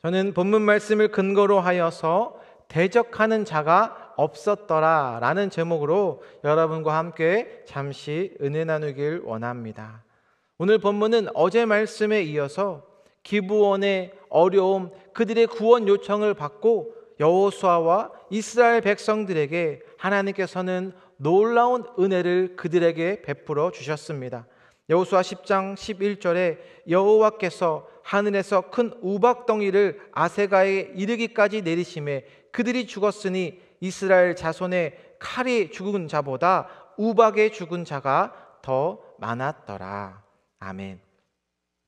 저는 본문 말씀을 근거로 하여서 대적하는 자가 없었더라 라는 제목으로 여러분과 함께 잠시 은혜 나누길 원합니다. 오늘 본문은 어제 말씀에 이어서 기브온의 어려움, 그들의 구원 요청을 받고 여호수아와 이스라엘 백성들에게 하나님께서는 놀라운 은혜를 그들에게 베풀어 주셨습니다. 여호수아 10장 11절에 여호와께서 하늘에서 큰 우박덩이를 아세가에 이르기까지 내리심에 그들이 죽었으니 이스라엘 자손의 칼이 죽은 자보다 우박에 죽은 자가 더 많았더라. 아멘.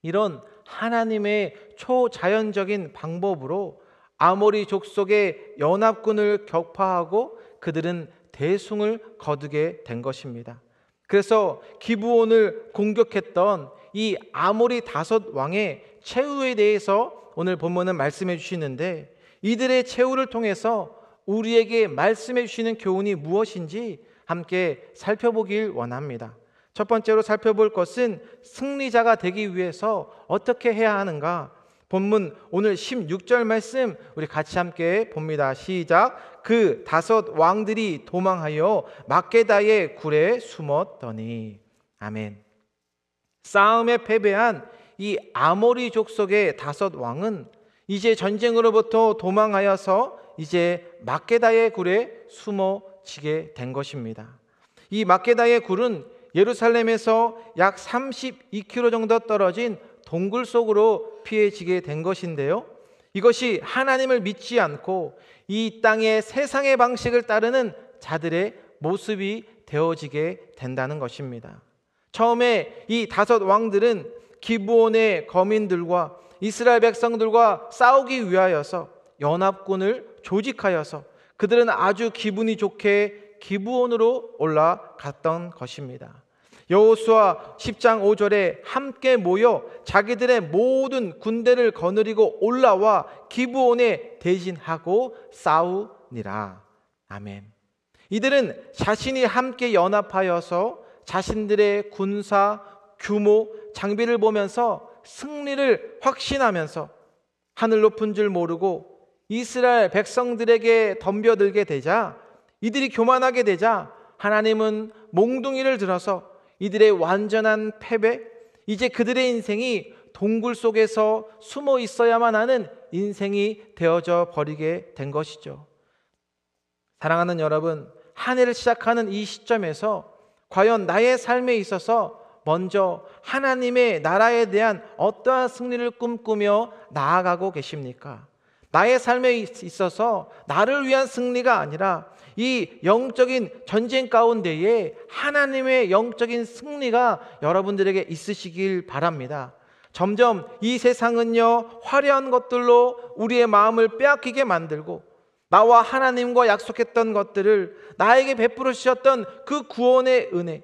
이런 하나님의 초자연적인 방법으로 아모리 족속의 연합군을 격파하고 그들은 대승을 거두게 된 것입니다. 그래서 기브온을 공격했던 이 아모리 다섯 왕의 최후에 대해서 오늘 본문은 말씀해 주시는데, 이들의 최후를 통해서 우리에게 말씀해 주시는 교훈이 무엇인지 함께 살펴보길 원합니다. 첫 번째로 살펴볼 것은 승리자가 되기 위해서 어떻게 해야 하는가? 본문 오늘 16절 말씀 우리 같이 함께 봅니다. 시작. 그 다섯 왕들이 도망하여 막게다의 굴에 숨었더니. 아멘. 싸움에 패배한 이 아모리 족속의 다섯 왕은 이제 전쟁으로부터 도망하여서 이제 막게다의 굴에 숨어지게 된 것입니다. 이 막게다의 굴은 예루살렘에서 약 32km 정도 떨어진 동굴 속으로 피해지게 된 것인데요, 이것이 하나님을 믿지 않고 이 땅의 세상의 방식을 따르는 자들의 모습이 되어지게 된다는 것입니다. 처음에 이 다섯 왕들은 기브온의 거민들과 이스라엘 백성들과 싸우기 위하여서 연합군을 조직하여서 그들은 아주 기분이 좋게 기브온으로 올라갔던 것입니다. 여호수아 10장 5절에 함께 모여 자기들의 모든 군대를 거느리고 올라와 기브온에 대진하고 싸우니라. 아멘. 이들은 자신이 함께 연합하여서 자신들의 군사 규모, 장비를 보면서 승리를 확신하면서 하늘 높은 줄 모르고 이스라엘 백성들에게 덤벼들게 되자, 이들이 교만하게 되자 하나님은 몽둥이를 들어서 이들의 완전한 패배, 이제 그들의 인생이 동굴 속에서 숨어 있어야만 하는 인생이 되어져 버리게 된 것이죠. 사랑하는 여러분, 한 해를 시작하는 이 시점에서 과연 나의 삶에 있어서 먼저 하나님의 나라에 대한 어떠한 승리를 꿈꾸며 나아가고 계십니까? 나의 삶에 있어서 나를 위한 승리가 아니라 이 영적인 전쟁 가운데에 하나님의 영적인 승리가 여러분들에게 있으시길 바랍니다. 점점 이 세상은요, 화려한 것들로 우리의 마음을 빼앗기게 만들고 나와 하나님과 약속했던 것들을, 나에게 베풀어 주셨던 그 구원의 은혜,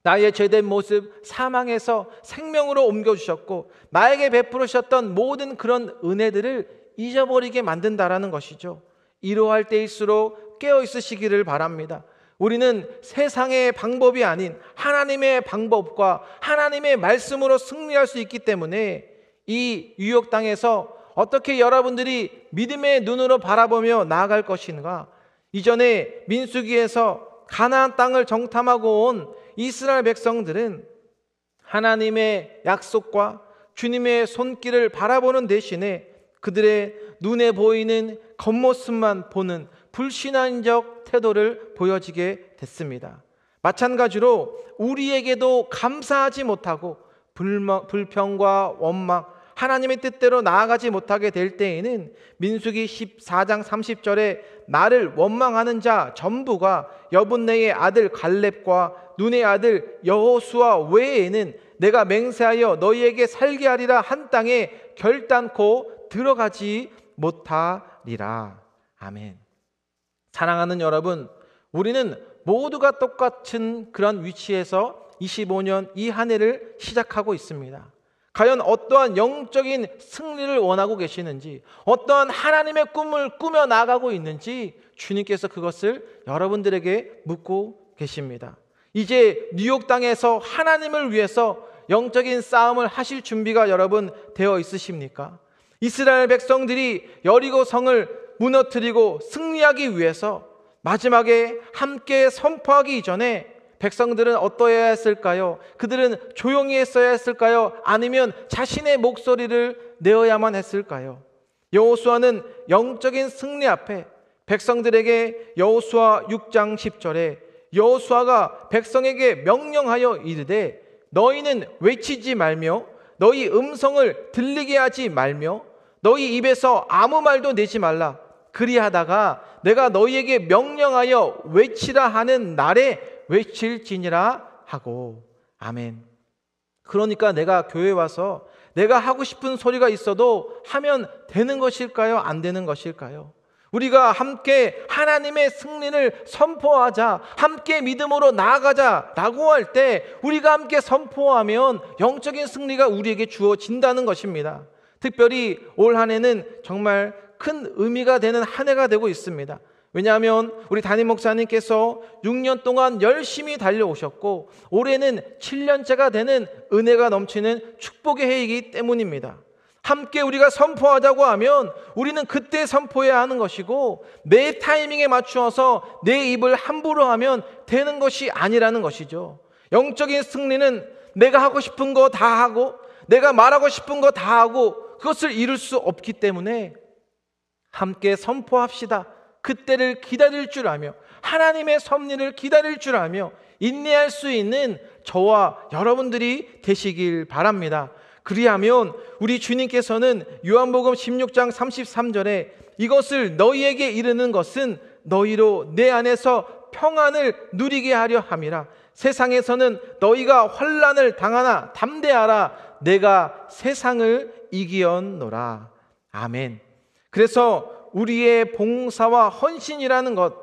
나의 죄된 모습 사망에서 생명으로 옮겨주셨고 나에게 베풀어 주셨던 모든 그런 은혜들을 잊어버리게 만든다라는 것이죠. 이러할 때일수록 깨어 있으시기를 바랍니다. 우리는 세상의 방법이 아닌 하나님의 방법과 하나님의 말씀으로 승리할 수 있기 때문에 이 유혹 땅에서 어떻게 여러분들이 믿음의 눈으로 바라보며 나아갈 것인가? 이전에 민수기에서 가나안 땅을 정탐하고 온 이스라엘 백성들은 하나님의 약속과 주님의 손길을 바라보는 대신에 그들의 눈에 보이는 겉모습만 보는 불신앙적 태도를 보여지게 됐습니다. 마찬가지로 우리에게도 감사하지 못하고 불평과 원망, 하나님의 뜻대로 나아가지 못하게 될 때에는 민수기 14장 30절에 나를 원망하는 자 전부가 여분네의 아들 갈렙과 눈의 아들 여호수아 외에는 내가 맹세하여 너희에게 살게 하리라 한 땅에 결단코 들어가지 못하리라. 아멘. 사랑하는 여러분, 우리는 모두가 똑같은 그런 위치에서 25년 이 한 해를 시작하고 있습니다. 과연 어떠한 영적인 승리를 원하고 계시는지, 어떠한 하나님의 꿈을 꾸며 나아가고 있는지 주님께서 그것을 여러분들에게 묻고 계십니다. 이제 뉴욕 땅에서 하나님을 위해서 영적인 싸움을 하실 준비가 여러분 되어 있으십니까? 이스라엘 백성들이 여리고 성을 무너뜨리고 승리하기 위해서 마지막에 함께 선포하기 이전에 백성들은 어떠해야 했을까요? 그들은 조용히 했어야 했을까요? 아니면 자신의 목소리를 내어야만 했을까요? 여호수아는 영적인 승리 앞에 백성들에게 여호수아 6장 10절에 여호수아가 백성에게 명령하여 이르되 너희는 외치지 말며 너희 음성을 들리게 하지 말며 너희 입에서 아무 말도 내지 말라. 그리하다가 내가 너희에게 명령하여 외치라 하는 날에 외칠지니라 하고. 아멘. 그러니까 내가 교회 와서 내가 하고 싶은 소리가 있어도 하면 되는 것일까요? 안 되는 것일까요? 우리가 함께 하나님의 승리를 선포하자, 함께 믿음으로 나아가자라고 할 때 우리가 함께 선포하면 영적인 승리가 우리에게 주어진다는 것입니다. 특별히 올 한 해는 정말 큰 의미가 되는 한 해가 되고 있습니다. 왜냐하면 우리 담임 목사님께서 6년 동안 열심히 달려오셨고 올해는 7년째가 되는 은혜가 넘치는 축복의 해이기 때문입니다. 함께 우리가 선포하자고 하면 우리는 그때 선포해야 하는 것이고 내 타이밍에 맞추어서 내 입을 함부로 하면 되는 것이 아니라는 것이죠. 영적인 승리는 내가 하고 싶은 거 다 하고 내가 말하고 싶은 거 다 하고 그것을 이룰 수 없기 때문에 함께 선포합시다. 그때를 기다릴 줄 아며 하나님의 섭리를 기다릴 줄 아며 인내할 수 있는 저와 여러분들이 되시길 바랍니다. 그리하면 우리 주님께서는 요한복음 16장 33절에 이것을 너희에게 이르는 것은 너희로 내 안에서 평안을 누리게 하려 함이라. 세상에서는 너희가 환난을 당하나 담대하라. 내가 세상을 이기었노라. 아멘. 그래서 우리의 봉사와 헌신이라는 것,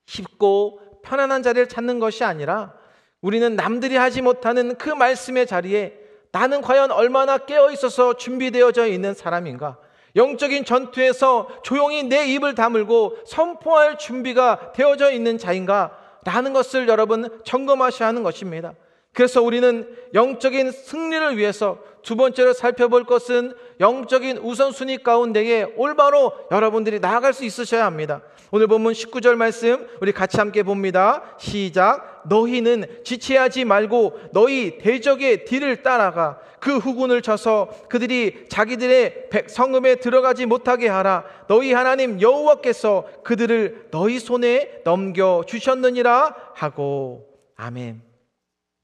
쉽고 편안한 자리를 찾는 것이 아니라 우리는 남들이 하지 못하는 그 말씀의 자리에 나는 과연 얼마나 깨어 있어서 준비되어져 있는 사람인가? 영적인 전투에서 조용히 내 입을 다물고 선포할 준비가 되어져 있는 자인가? 라는 것을 여러분 점검하셔야 하는 것입니다. 그래서 우리는 영적인 승리를 위해서 두 번째로 살펴볼 것은 영적인 우선순위 가운데에 올바로 여러분들이 나아갈 수 있으셔야 합니다. 오늘 본문 19절 말씀 우리 같이 함께 봅니다. 시작. 너희는 지체하지 말고 너희 대적의 뒤를 따라가 그 후군을 쳐서 그들이 자기들의 성읍에 들어가지 못하게 하라. 너희 하나님 여호와께서 그들을 너희 손에 넘겨주셨느니라 하고. 아멘.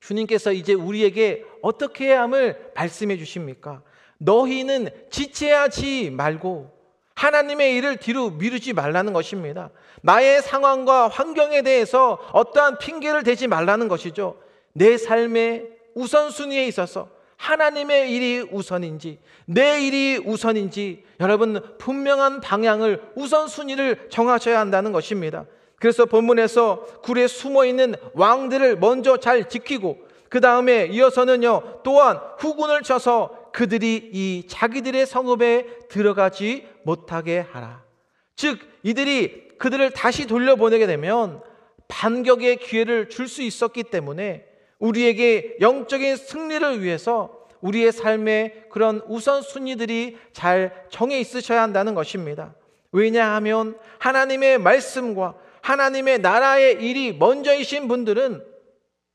주님께서 이제 우리에게 어떻게 해야 함을 말씀해 주십니까? 너희는 지체하지 말고 하나님의 일을 뒤로 미루지 말라는 것입니다. 나의 상황과 환경에 대해서 어떠한 핑계를 대지 말라는 것이죠. 내 삶의 우선순위에 있어서 하나님의 일이 우선인지 내 일이 우선인지 여러분 분명한 방향을 우선순위를 정하셔야 한다는 것입니다. 그래서 본문에서 굴에 숨어있는 왕들을 먼저 잘 지키고 그 다음에 이어서는요 또한 후군을 쳐서 그들이 이 자기들의 성읍에 들어가지 못하게 하라. 즉 이들이 그들을 다시 돌려보내게 되면 반격의 기회를 줄 수 있었기 때문에 우리에게 영적인 승리를 위해서 우리의 삶에 그런 우선순위들이 잘 정해 있으셔야 한다는 것입니다. 왜냐하면 하나님의 말씀과 하나님의 나라의 일이 먼저이신 분들은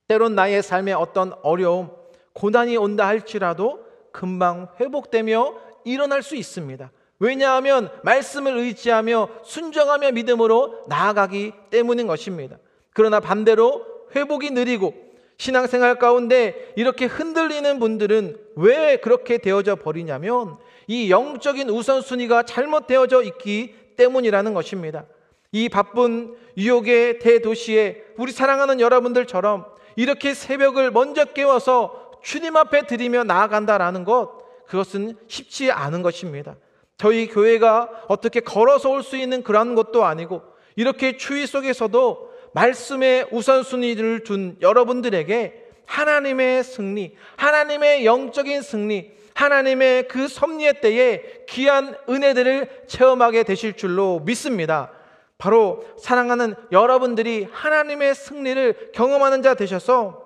때론 나의 삶에 어떤 어려움, 고난이 온다 할지라도 금방 회복되며 일어날 수 있습니다. 왜냐하면 말씀을 의지하며 순종하며 믿음으로 나아가기 때문인 것입니다. 그러나 반대로 회복이 느리고 신앙생활 가운데 이렇게 흔들리는 분들은 왜 그렇게 되어져 버리냐면 이 영적인 우선순위가 잘못되어져 있기 때문이라는 것입니다. 이 바쁜 유혹의 대도시에 우리 사랑하는 여러분들처럼 이렇게 새벽을 먼저 깨워서 주님 앞에 드리며 나아간다라는 것, 그것은 쉽지 않은 것입니다. 저희 교회가 어떻게 걸어서 올 수 있는 그런 것도 아니고 이렇게 추위 속에서도 말씀의 우선순위를 둔 여러분들에게 하나님의 승리, 하나님의 영적인 승리, 하나님의 그 섭리의 때에 귀한 은혜들을 체험하게 되실 줄로 믿습니다. 바로 사랑하는 여러분들이 하나님의 승리를 경험하는 자 되셔서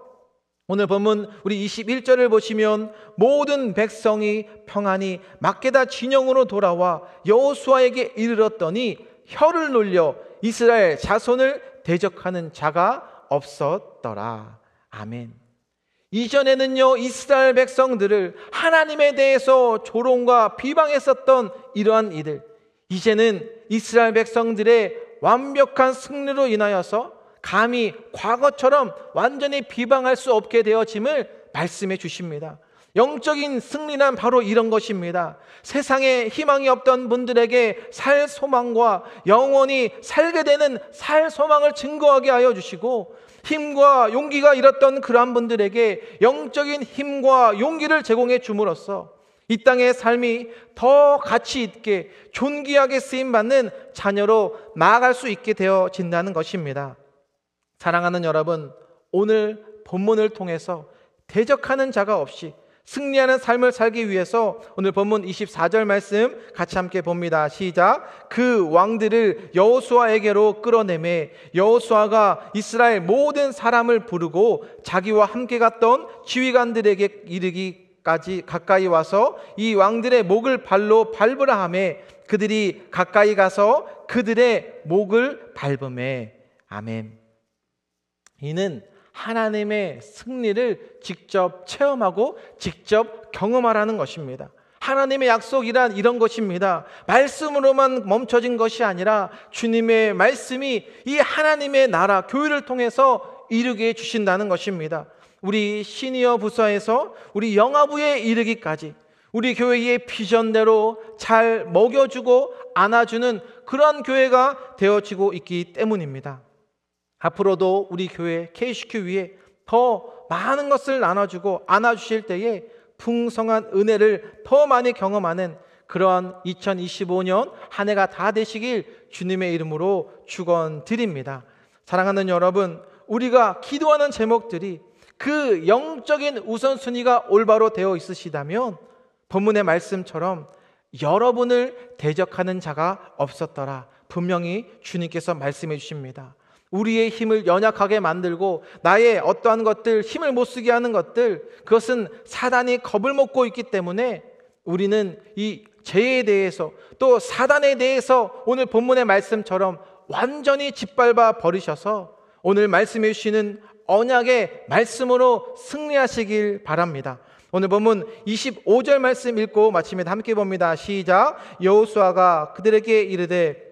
오늘 본문 우리 21절을 보시면 모든 백성이 평안히 막게다 진영으로 돌아와 여호수아에게 이르렀더니 혀를 놀려 이스라엘 자손을 대적하는 자가 없었더라. 아멘. 이전에는요, 이스라엘 백성들을 하나님에 대해서 조롱과 비방했었던 이러한 이들, 이제는 이스라엘 백성들의 완벽한 승리로 인하여서 감히 과거처럼 완전히 비방할 수 없게 되어짐을 말씀해 주십니다. 영적인 승리란 바로 이런 것입니다. 세상에 희망이 없던 분들에게 살 소망과 영원히 살게 되는 살 소망을 증거하게 하여 주시고, 힘과 용기가 잃었던 그러한 분들에게 영적인 힘과 용기를 제공해 줌으로써 이 땅의 삶이 더 가치 있게 존귀하게 쓰임받는 자녀로 나아갈 수 있게 되어진다는 것입니다. 사랑하는 여러분, 오늘 본문을 통해서 대적하는 자가 없이 승리하는 삶을 살기 위해서 오늘 본문 24절 말씀 같이 함께 봅니다. 시작. 그 왕들을 여호수아에게로 끌어내매 여호수아가 이스라엘 모든 사람을 부르고 자기와 함께 갔던 지휘관들에게 이르기까지 가까이 와서 이 왕들의 목을 발로 밟으라 하며 그들이 가까이 가서 그들의 목을 밟으매. 아멘. 이는 하나님의 승리를 직접 체험하고 직접 경험하라는 것입니다. 하나님의 약속이란 이런 것입니다. 말씀으로만 멈춰진 것이 아니라 주님의 말씀이 이 하나님의 나라, 교회를 통해서 이루게 해주신다는 것입니다. 우리 시니어 부서에서 우리 영아부에 이르기까지 우리 교회의 비전대로 잘 먹여주고 안아주는 그러한 교회가 되어지고 있기 때문입니다. 앞으로도 우리 교회 KCQ 위에 더 많은 것을 나눠주고 안아주실 때에 풍성한 은혜를 더 많이 경험하는 그러한 2025년 한 해가 다 되시길 주님의 이름으로 축원드립니다. 사랑하는 여러분, 우리가 기도하는 제목들이 그 영적인 우선순위가 올바로 되어 있으시다면 본문의 말씀처럼 여러분을 대적하는 자가 없었더라. 분명히 주님께서 말씀해 주십니다. 우리의 힘을 연약하게 만들고 나의 어떠한 것들, 힘을 못 쓰게 하는 것들, 그것은 사단이 겁을 먹고 있기 때문에 우리는 이 죄에 대해서 또 사단에 대해서 오늘 본문의 말씀처럼 완전히 짓밟아 버리셔서 오늘 말씀해 주시는 언약의 말씀으로 승리하시길 바랍니다. 오늘 본문 25절 말씀 읽고 마치면 함께 봅니다. 시작. 여호수아가 그들에게 이르되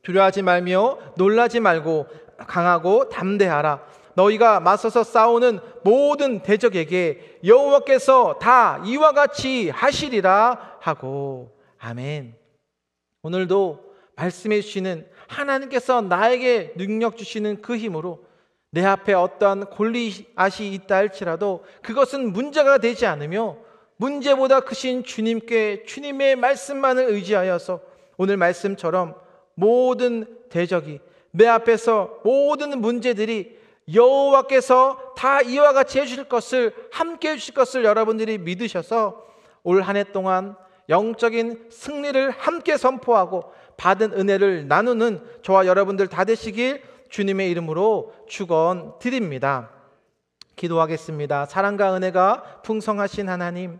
두려워하지 말며 놀라지 말고 강하고 담대하라. 너희가 맞서서 싸우는 모든 대적에게 여호와께서 다 이와 같이 하시리라 하고. 아멘. 오늘도 말씀해 주시는 하나님께서 나에게 능력 주시는 그 힘으로 내 앞에 어떠한 골리앗이 있다 할지라도 그것은 문제가 되지 않으며 문제보다 크신 주님께 주님의 말씀만을 의지하여서 오늘 말씀처럼 모든 대적이 내 앞에서 모든 문제들이 여호와께서 다 이와 같이 해주실 것을 함께 해주실 것을 여러분들이 믿으셔서 올 한 해 동안 영적인 승리를 함께 선포하고 받은 은혜를 나누는 저와 여러분들 다 되시길 주님의 이름으로 축원드립니다. 기도하겠습니다. 사랑과 은혜가 풍성하신 하나님,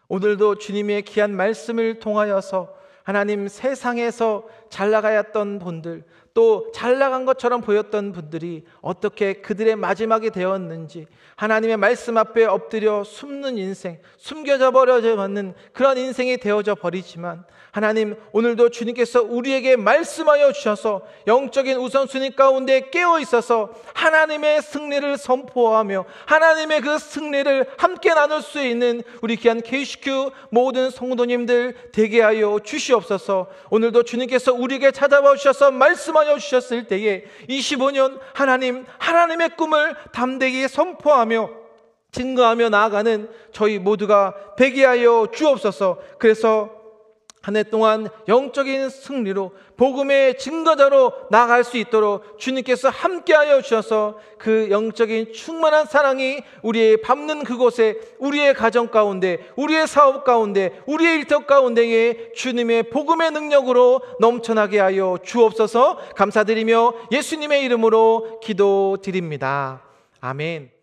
오늘도 주님의 귀한 말씀을 통하여서 하나님, 세상에서 잘 나가야 했던 분들, 또 잘 나간 것처럼 보였던 분들이 어떻게 그들의 마지막이 되었는지 하나님의 말씀 앞에 엎드려 숨는 인생, 숨겨져 버려져는 그런 인생이 되어져 버리지만 하나님, 오늘도 주님께서 우리에게 말씀하여 주셔서 영적인 우선순위 가운데 깨어 있어서 하나님의 승리를 선포하며 하나님의 그 승리를 함께 나눌 수 있는 우리 귀한 KCQ 모든 성도님들 되게 하여 주시옵소서. 오늘도 주님께서 우리에게 찾아와 주셔서 말씀하여 주셨을 때에 25년 하나님의 꿈을 담대히 선포하며 증거하며 나아가는 저희 모두가 되게 하여 주옵소서. 그래서 한 해 동안 영적인 승리로 복음의 증거자로 나아갈 수 있도록 주님께서 함께하여 주셔서 그 영적인 충만한 사랑이 우리의 밟는 그곳에, 우리의 가정 가운데, 우리의 사업 가운데, 우리의 일터 가운데에 주님의 복음의 능력으로 넘쳐나게 하여 주옵소서. 감사드리며 예수님의 이름으로 기도드립니다. 아멘.